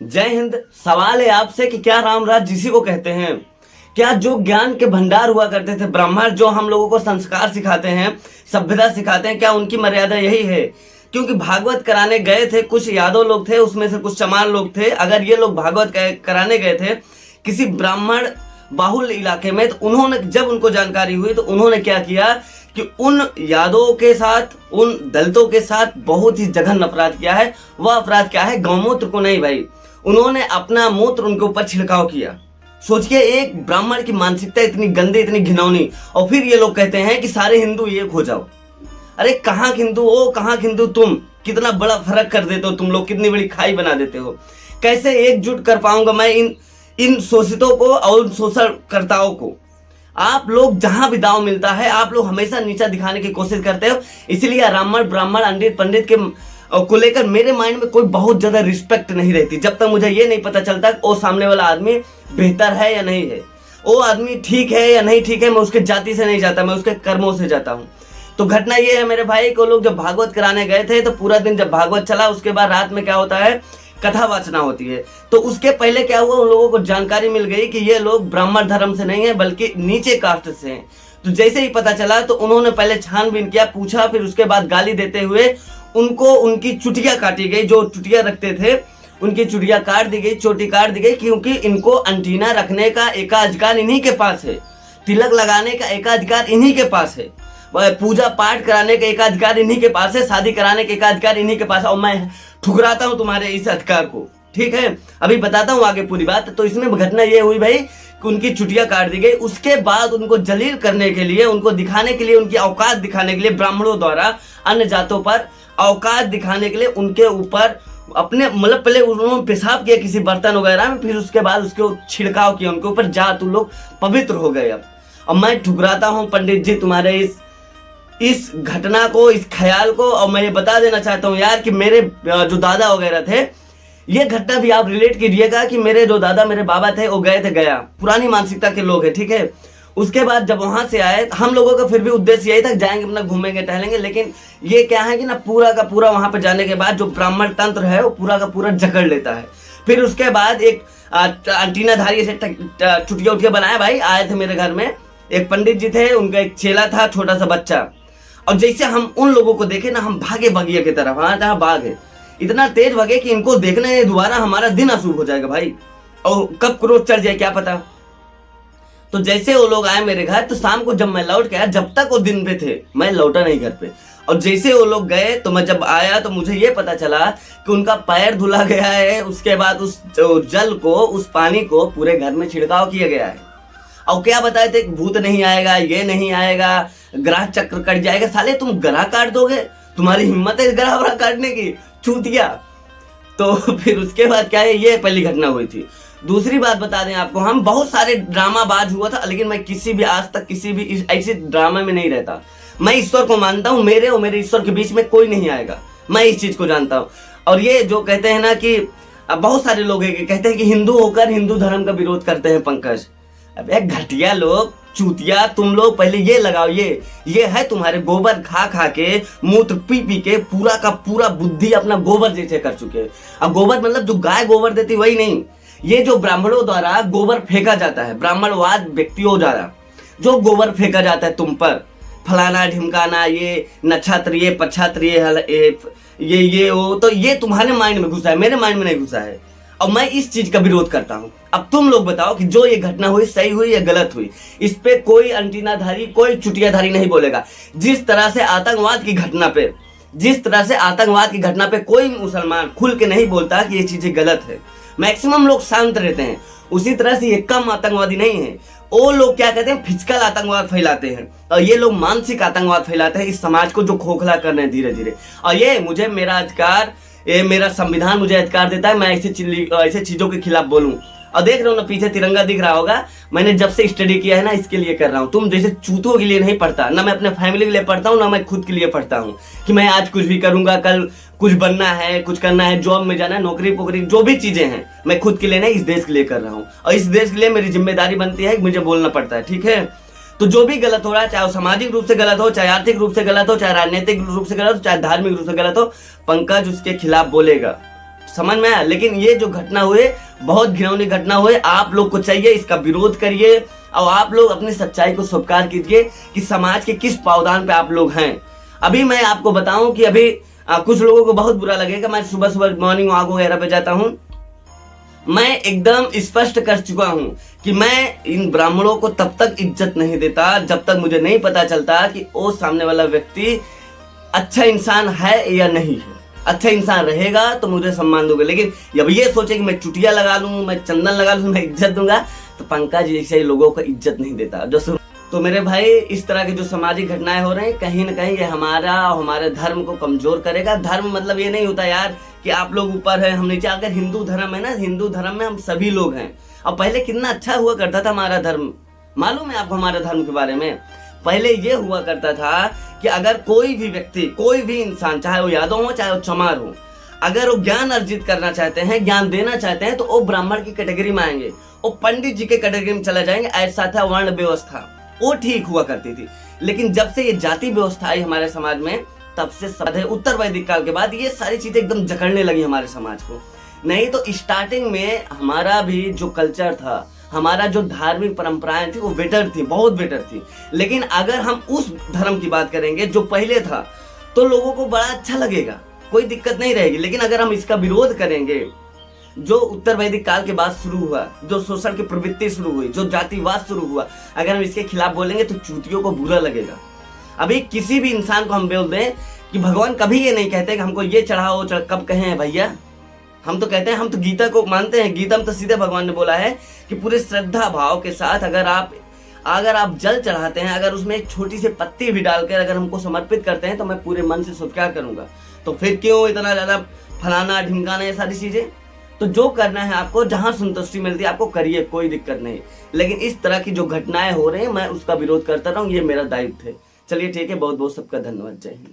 जय हिंद। सवाल है आपसे कि क्या रामराज जिसी को कहते हैं? क्या जो ज्ञान के भंडार हुआ करते थे ब्राह्मण, जो हम लोगों को संस्कार सिखाते हैं, सभ्यता सिखाते हैं, क्या उनकी मर्यादा यही है? क्योंकि भागवत कराने गए थे, कुछ यादव लोग थे, उसमें से कुछ चमार लोग थे। अगर ये लोग भागवत कराने गए थे किसी ब्राह्मण बाहुल इलाके में, तो उन्होंने जब उनको जानकारी हुई तो उन्होंने क्या किया कि उन यादवों के साथ, उन दलितों के साथ बहुत ही जघन्य अपराध किया है। वह अपराध क्या है? गौमूत्र को नहीं भाई, उन्होंने अपना मूत्र उनके ऊपर छिड़काव किया। सोचिए, एक ब्राह्मण की मानसिकता इतनी गंदी, इतनी घिनौनी, और फिर ये लोग कहते हैं कि सारे हिंदू एक हो जाओ। अरे कहाँ हिंदू हो, कहाँ हिंदू तुम? कितना बड़ा फर्क कर देते हो तुम लोग, कितनी बड़ी खाई बना देते हो। कैसे एकजुट कर पाऊंगा मैं इन शोषितों को और शोषणकर्ताओं को? आप लोग जहां भी दांव मिलता है, आप लोग हमेशा नीचा दिखाने की कोशिश करते हो। इसलिए ब्राह्मण अंडित पंडित के को लेकर मेरे माइंड में कोई बहुत ज्यादा रिस्पेक्ट नहीं रहती, जब तक मुझे ये नहीं पता चलता वो सामने वाला आदमी बेहतर है या नहीं है, वो आदमी ठीक है या नहीं ठीक है। मैं उसके जाति से नहीं जाता, मैं उसके कर्मों से जाता हूँ। तो घटना ये है मेरे भाई को, लोग जब भागवत कराने गए थे तो पूरा दिन जब भागवत चला, उसके बाद रात में क्या होता है, कथा वाचना होती है। तो उसके पहले क्या हुआ, उन लोगों को जानकारी मिल गई कि ये लोग ब्राह्मण धर्म से नहीं है बल्कि नीचे कास्ट से हैं। तो जैसे ही पता चला तो उन्होंने पहले छानबीन किया, पूछा, फिर उसके बाद गाली देते हुए उनको उनकी चुटिया काटी गई। जो चुटिया रखते थे उनकी चुटिया काट दी गई, चोटी काट दी गई, क्योंकि इनको अंटीना रखने का एकाधिकार इन्हीं के पास है, तिलक लगाने का एकाधिकार इन्हीं के पास है, पूजा पाठ कराने का एकाधिकार इन्हीं के पास है, शादी कराने का एकाधिकार इन्हीं के पास है। और मैं ठुकराता हूं तुम्हारे इस अधिकार को, ठीक है? अभी बताता हूं आगे पूरी बात। तो इसमें घटना ये हुई भाई कि उनकी चुटिया काट दी गई। उसके बाद उनको जलील करने के लिए, उनको दिखाने के लिए, उनकी औकात दिखाने के लिए ब्राह्मणों द्वारा अन्य जातों पर औकात दिखाने के लिए उनके ऊपर अपने मतलब पहले उन्होंने पेशाब किया किसी बर्तन वगैरह में, फिर उसके बाद उसके छिड़काव किया उनके ऊपर, जा तू लोग पवित्र हो गए। अब मैं ठुकराता हूं पंडित जी तुम्हारे इस घटना को, इस ख्याल को। और मैं ये बता देना चाहता हूँ यार कि मेरे जो दादा वगैरह थे, ये घटना भी आप रिलेट कीजिएगा कि मेरे जो दादा, मेरे बाबा थे, वो गए थे गया, पुरानी मानसिकता के लोग हैं, ठीक है? उसके बाद जब वहां से आए, हम लोगों का फिर भी उद्देश्य यही था, जाएंगे अपना घूमेंगे टहलेंगे। लेकिन ये क्या है कि ना, पूरा का पूरा वहां पर जाने के बाद जो ब्राह्मण तंत्र है वो पूरा का पूरा जकड़ लेता है। फिर उसके बाद एक अंटीनाधारी से चुटिया उटिया बनाया भाई, आए थे मेरे घर में। एक पंडित जी थे, उनका एक चेला था, छोटा सा बच्चा। और जैसे हम उन लोगों को देखे ना, हम भागे बगिया की तरफ, हाँ जहाँ बाघ है, इतना तेज भागे कि इनको देखने दोबारा हमारा दिन अशुभ हो जाएगा भाई, और कब क्रोध चढ़ जाए क्या पता। तो जैसे वो लोग आए मेरे घर, तो शाम को जब मैं लौट गया, जब तक वो दिन पे थे मैं लौटा नहीं घर पे। और जैसे वो लोग गए तो मैं जब आया तो मुझे ये पता चला कि उनका पैर धुला गया है। उसके बाद उस जल को, उस पानी को पूरे घर में छिड़काव किया गया है। और क्या बताए थे कि भूत नहीं आएगा, ये नहीं आएगा, ग्रह चक्र कट जाएगा। साले तुम ग्रह काट दोगे? तुम्हारी हिम्मत है ग्रह वरह काटने की, चूतिया। तो फिर उसके बाद क्या है, ये पहली घटना हुई थी। दूसरी बात बता दें आपको, हम बहुत सारे ड्रामाबाज हुआ था, लेकिन मैं किसी भी आज तक किसी भी ऐसे ड्रामा में नहीं रहता। मैं ईश्वर को मानता हूँ, मेरे और मेरे ईश्वर के बीच में कोई नहीं आएगा, मैं इस चीज को जानता हूँ। और ये जो कहते हैं ना कि बहुत सारे लोग कहते हैं कि हिंदू होकर हिंदू धर्म का विरोध करते हैं पंकज। अबे घटिया लोग, चूतिया, तुम लोग पहले ये लगाओ, ये है तुम्हारे गोबर खा खा के, मूत्र पी पी के पूरा का पूरा बुद्धि अपना गोबर जैसे कर चुके। अब गोबर मतलब जो गाय गोबर देती वही नहीं, ये जो ब्राह्मणों द्वारा गोबर फेंका जाता है, ब्राह्मणवाद व्यक्तियों द्वारा जो गोबर फेंका जाता है तुम पर, फलाना ढिमकाना, ये नक्षत्र, ये पक्षात्र, ये वो, तो ये तुम्हारे माइंड में घुसा है, मेरे माइंड में नहीं घुसा है। और मैं इस चीज का विरोध करता हूं। अब तुम लोग बताओ कि जो ये घटना हुई सही हुई या गलत हुई? इस पे कोई अंटीनाधारी, कोई चुटियाधारी नहीं बोलेगा। जिस तरह से आतंकवाद की घटना पे कोई मुसलमान खुल के नहीं बोलता कि ये चीजें गलत है, मैक्सिमम लोग शांत रहते हैं, उसी तरह से ये कम आतंकवादी नहीं है। वो लोग क्या कहते हैं, फिजिकल आतंकवाद फैलाते हैं, और ये लोग मानसिक आतंकवाद फैलाते हैं इस समाज को, जो खोखला कर रहे हैं धीरे धीरे। और ये मुझे मेरा अधिकार, ये मेरा संविधान मुझे अधिकार देता है, मैं ऐसे चीजों के खिलाफ बोलूं। और देख रहे हो ना, पीछे तिरंगा दिख रहा होगा, मैंने जब से स्टडी किया है ना, इसके लिए कर रहा हूँ। तुम जैसे चूतों के लिए नहीं पढ़ता, ना मैं अपने फैमिली के लिए पढ़ता हूँ, ना मैं खुद के लिए पढ़ता हूँ कि मैं आज कुछ भी करूंगा, कल कुछ बनना है, कुछ करना है, जॉब में जाना है, नौकरी पोकरी, जो भी चीजें हैं मैं खुद के लिए नहीं, इस देश के लिए कर रहा हूँ। और इस देश के लिए मेरी जिम्मेदारी बनती है कि मुझे बोलना पड़ता है, ठीक है? तो जो भी गलत हो रहा है, चाहे वो सामाजिक रूप से गलत हो, चाहे आर्थिक रूप से गलत हो, चाहे राजनीतिक रूप से गलत हो, चाहे धार्मिक रूप से गलत हो, पंकज उसके खिलाफ बोलेगा। समझ में आया। लेकिन ये जो घटना हुए बहुत घिनौनी घटना हुए, आप लोग को चाहिए इसका विरोध करिए और आप लोग अपनी सच्चाई को स्वीकार कीजिए कि समाज के किस पावदान पे आप लोग हैं। अभी मैं आपको बताऊं कि अभी कुछ लोगों को बहुत बुरा लगेगा, मैं सुबह सुबह मॉर्निंग वॉक वगैरह पे जाता हूं, मैं एकदम स्पष्ट कर चुका हूं कि मैं इन ब्राह्मणों को तब तक इज्जत नहीं देता जब तक मुझे नहीं पता चलता कि वो सामने वाला व्यक्ति अच्छा इंसान है या नहीं है। अच्छा इंसान रहेगा तो मुझे सम्मान दोगे, लेकिन जब ये सोचे कि मैं चुटिया लगा लूं, मैं चंदन लगा लूं, मैं इज्जत दूंगा, तो पंकज जैसे लोगों को इज्जत नहीं देता। तो मेरे भाई, इस तरह की जो सामाजिक घटनाएं हो रही हैं कहीं ना कहीं ये हमारे धर्म को कमजोर करेगा। धर्म मतलब ये नहीं होता यार कि आप लोग ऊपर है हम नीचे। अगर हिंदू धर्म है ना, हिंदू धर्म में हम सभी लोग हैं। और पहले कितना अच्छा हुआ करता था हमारा धर्म, मालूम है आपको हमारे धर्म के बारे में? पहले ये हुआ करता था कि अगर कोई भी व्यक्ति, कोई भी इंसान, चाहे वो यादव हो चाहे वो चमार हो, अगर वो ज्ञान अर्जित करना चाहते हैं, ज्ञान देना चाहते हैं, तो वो ब्राह्मण की कैटेगरी में आएंगे, वो पंडित जी के कैटेगरी में चले जाएंगे। ऐसा था वर्ण व्यवस्था, वो ठीक हुआ करती थी। लेकिन जब से ये जाति व्यवस्था आई हमारे समाज में, तब से उत्तर वैदिक काल के बाद ये सारी चीजें एकदम जकड़ने लगी हमारे समाज को। नहीं तो स्टार्टिंग में हमारा भी जो कल्चर था, हमारा जो धार्मिक परंपराएं थी वो बेटर थी, बहुत बेटर थी। लेकिन अगर हम उस धर्म की बात करेंगे जो पहले था, तो लोगों को बड़ा अच्छा लगेगा, कोई दिक्कत नहीं रहेगी। लेकिन अगर हम इसका विरोध करेंगे, जो उत्तर वैदिक काल के बाद शुरू हुआ, जो शोषण की प्रवृत्ति शुरू हुई, जो जातिवाद शुरू हुआ, अगर हम इसके खिलाफ बोलेंगे तो चूतियों को बुरा लगेगा। अभी किसी भी इंसान को हम बोल दें कि भगवान कभी ये नहीं कहते कि हमको ये चढ़ाओ, कब कहें भैया? हम तो कहते हैं, हम तो गीता को मानते हैं। गीता में तो सीधे भगवान ने बोला है कि पूरे श्रद्धा भाव के साथ अगर आप जल चढ़ाते हैं, अगर उसमें एक छोटी सी पत्ती भी डालकर अगर हमको समर्पित करते हैं, तो मैं पूरे मन से स्वीकार करूंगा। तो फिर क्यों इतना ज्यादा फलाना ढिमकाना, ये सारी चीजें? तो जो करना है आपको, जहां संतुष्टि मिलती है आपको करिए, कोई दिक्कत नहीं। लेकिन इस तरह की जो घटनाएं हो रही हैं, मैं उसका विरोध करता रहूं, ये मेरा दायित्व है। चलिए ठीक है, बहुत बहुत सबका धन्यवाद। जय हिंद।